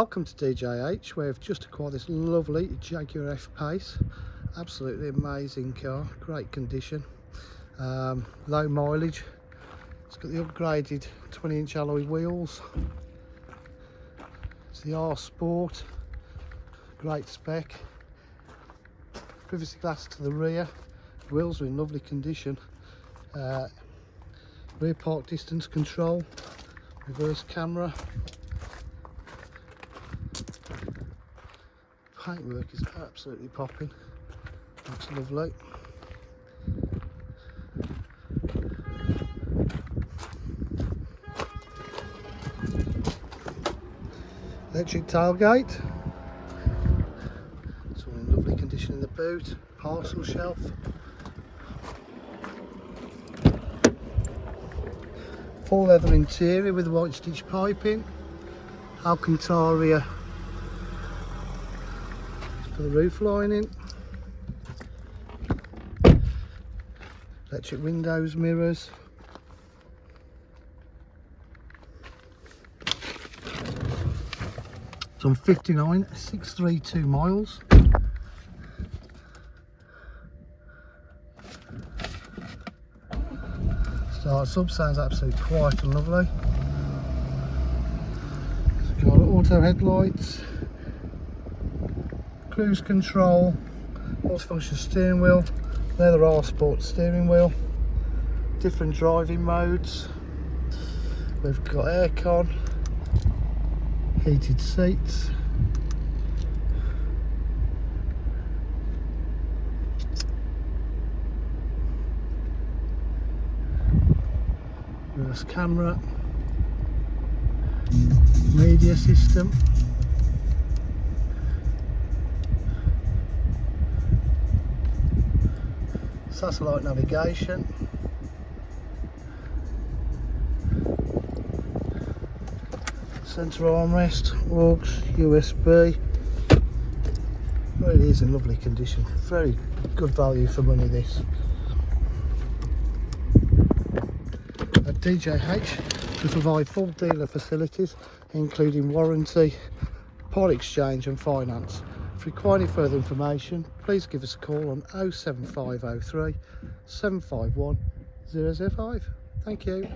Welcome to DJH, where we've just acquired this lovely Jaguar F-Pace. Absolutely amazing car, great condition, low mileage. It's got the upgraded 20-inch alloy wheels. It's the R Sport, great spec. Privacy glass to the rear, the wheels are in lovely condition. Rear park distance control, reverse camera. Paintwork is absolutely popping, looks lovely. Electric tailgate, it's all in lovely condition in the boot. Parcel shelf, full leather interior with white stitch piping, Alcantara for the roof lining, electric windows, mirrors. It's on 59,632 miles. Starts up, sounds absolutely quiet and lovely. It's got auto headlights, cruise control, multifunction steering wheel, leather R Sport steering wheel, different driving modes. We've got aircon, heated seats, reverse camera, media system, satellite navigation, centre armrest, aux, USB. Really is in lovely condition, very good value for money this. At DJH we provide full dealer facilities including warranty, part exchange and finance. If you require any further information, please give us a call on 07503 751 005. Thank you.